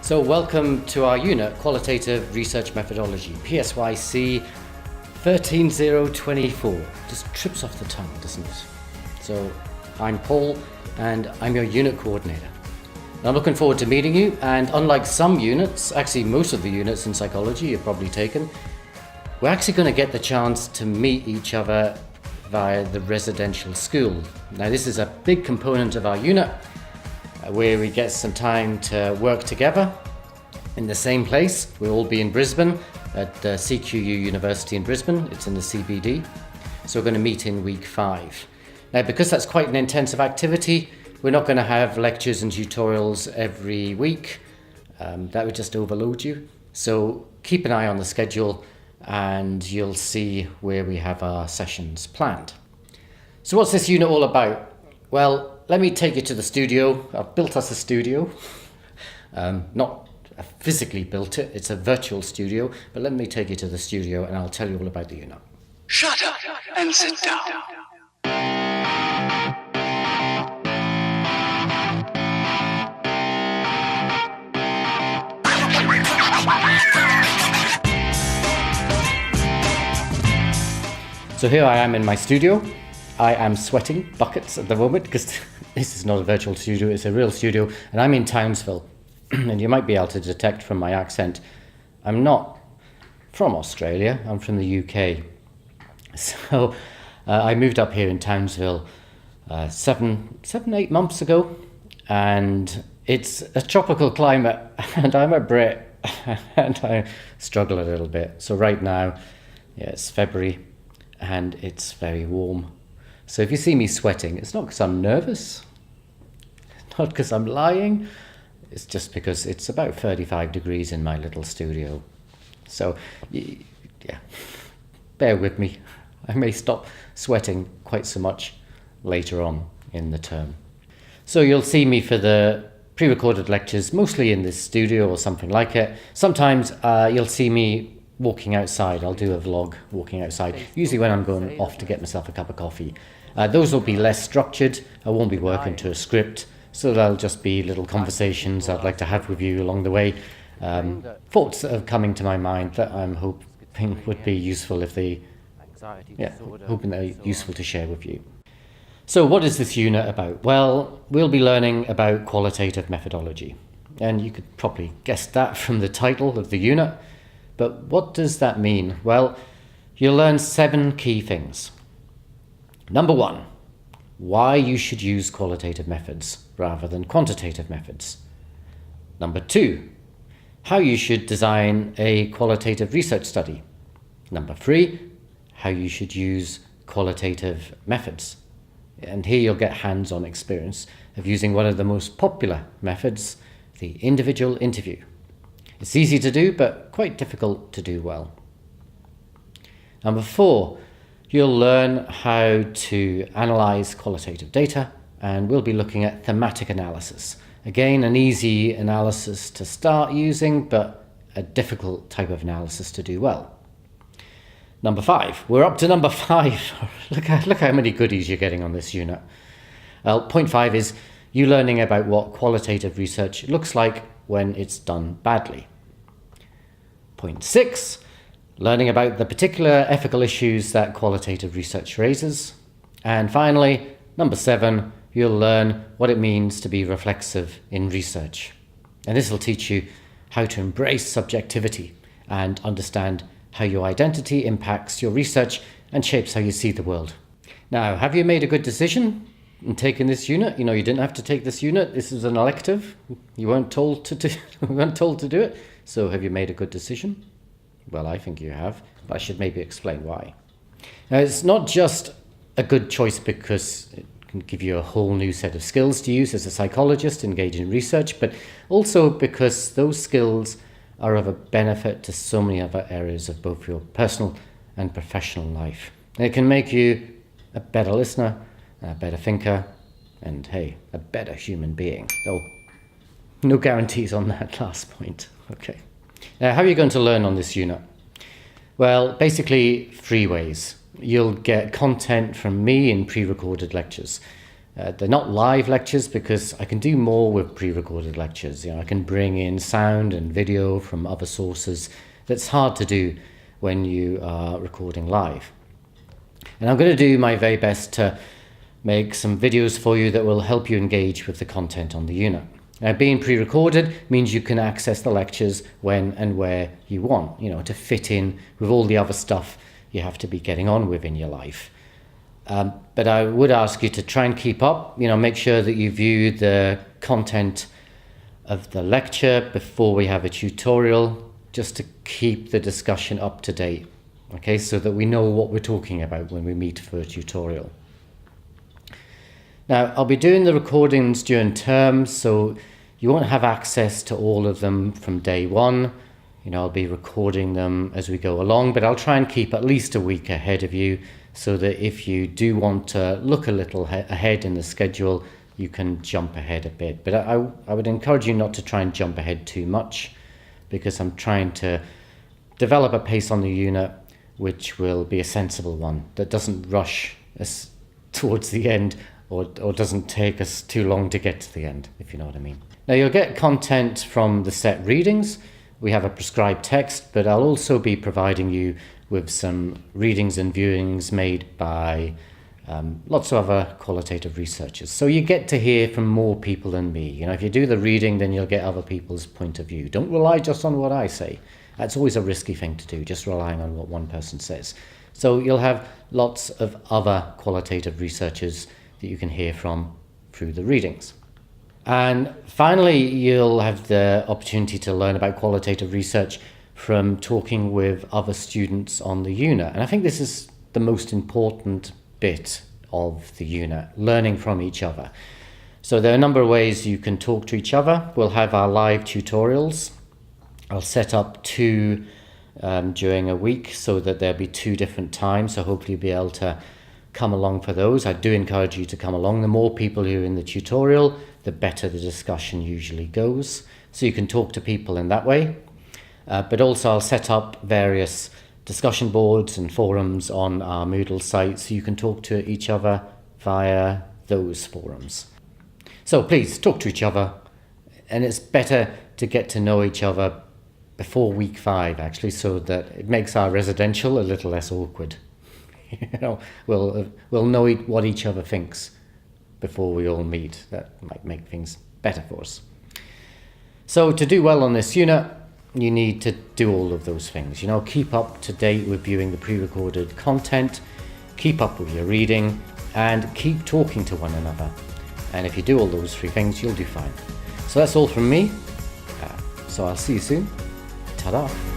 So welcome to our unit, Qualitative Research Methodology, PSYC13024. Just trips off the tongue, doesn't it? So I'm Paul and I'm your unit coordinator. I'm looking forward to meeting you, and unlike some units, actually most of the units in psychology you've probably taken, we're actually going to get the chance to meet each other via the residential school. Now this is a big component of our unit where we get some time to work together in the same place. We'll all be in Brisbane at CQUniversity in Brisbane. It's in the CBD. So we're going to meet in week 5. Now because that's quite an intensive activity, we're not going to have lectures and tutorials every week. That would just overload you. So keep an eye on the schedule and you'll see where we have our sessions planned. So what's this unit all about? Well, let me take you to the studio. I've built us a studio. Not physically built it, it's a virtual studio, but let me take you to the studio and I'll tell you all about the unit. Shut up and sit down. So here I am in my studio. I am sweating buckets at the moment because this is not a virtual studio, it's a real studio, and I'm in Townsville. And you might be able to detect from my accent, I'm not from Australia, I'm from the UK. So I moved up here in Townsville 8 months ago, and it's a tropical climate, and I'm a Brit, and I struggle a little bit. So right now, it's February, and it's very warm. So if you see me sweating, it's not because I'm nervous, not because I'm lying, it's just because it's about 35 degrees in my little studio. So, yeah, bear with me. I may stop sweating quite so much later on in the term. So you'll see me for the pre-recorded lectures, mostly in this studio or something like it. Sometimes you'll see me walking outside. I'll do a vlog walking outside, usually when I'm going off to get myself a cup of coffee. Those will be less structured. I won't be working to a script, so they'll just be little conversations I'd like to have with you along the way. Thoughts that are coming to my mind that I'm hoping would be useful hoping they're useful to share with you. So what is this unit about? Well, we'll be learning about qualitative methodology. And you could probably guess that from the title of the unit. But what does that mean? Well, you'll learn 7 key things. Number 1, why you should use qualitative methods rather than quantitative methods. Number 2, how you should design a qualitative research study. Number 3, how you should use qualitative methods. And here you'll get hands-on experience of using one of the most popular methods, the individual interview. It's easy to do, but quite difficult to do well. Number 4, you'll learn how to analyze qualitative data, and we'll be looking at thematic analysis. Again, an easy analysis to start using, but a difficult type of analysis to do well. Number 5, we're up to number 5. Look how many goodies you're getting on this unit. Well, point 5 is you learning about what qualitative research looks like when it's done badly. Point 6, learning about the particular ethical issues that qualitative research raises. And finally, number 7, you'll learn what it means to be reflexive in research. And this will teach you how to embrace subjectivity and understand how your identity impacts your research and shapes how you see the world. Now, have you made a good decision in taking this unit? You know, you didn't have to take this unit. This is an elective. You weren't told to do it. So have you made a good decision? Well, I think you have, but I should maybe explain why. Now, it's not just a good choice because it can give you a whole new set of skills to use as a psychologist engaged in research, but also because those skills are of a benefit to so many other areas of both your personal and professional life. And it can make you a better listener, a better thinker, and hey, a better human being. Though no guarantees on that last point. Okay. Now, how are you going to learn on this unit? Well, basically 3 ways. You'll get content from me in pre-recorded lectures. They're not live lectures because I can do more with pre-recorded lectures. I can bring in sound and video from other sources that's hard to do when you are recording live. And I'm going to do my very best to make some videos for you that will help you engage with the content on the unit. Now, being pre-recorded means you can access the lectures when and where you want, to fit in with all the other stuff you have to be getting on with in your life. But I would ask you to try and keep up, make sure that you view the content of the lecture before we have a tutorial, just to keep the discussion up to date, okay, so that we know what we're talking about when we meet for a tutorial. Now, I'll be doing the recordings during term, so you won't have access to all of them from day one. I'll be recording them as we go along, but I'll try and keep at least a week ahead of you, so that if you do want to look a little ahead in the schedule, you can jump ahead a bit. But I would encourage you not to try and jump ahead too much, because I'm trying to develop a pace on the unit which will be a sensible one, that doesn't rush us towards the end or doesn't take us too long to get to the end, if you know what I mean. Now, you'll get content from the set readings. We have a prescribed text, but I'll also be providing you with some readings and viewings made by lots of other qualitative researchers. So you get to hear from more people than me. If you do the reading, then you'll get other people's point of view. Don't rely just on what I say. That's always a risky thing to do, just relying on what one person says. So you'll have lots of other qualitative researchers that you can hear from through the readings. And finally, you'll have the opportunity to learn about qualitative research from talking with other students on the unit. And I think this is the most important bit of the unit, learning from each other. So there are a number of ways you can talk to each other. We'll have our live tutorials. I'll set up 2 during a week so that there'll be 2 different times. So hopefully you'll be able to come along for those. I do encourage you to come along. The more people who are in the tutorial, the better the discussion usually goes. So you can talk to people in that way. But also I'll set up various discussion boards and forums on our Moodle site so you can talk to each other via those forums. So please talk to each other, and it's better to get to know each other before week 5 actually, so that it makes our residential a little less awkward. We'll know what each other thinks before we all meet. That might make things better for us. So to do well on this unit, you need to do all of those things. Keep up to date with viewing the pre-recorded content, keep up with your reading, and keep talking to one another. And if you do all those 3 things, you'll do fine. So that's all from me. So I'll see you soon. Ta-da.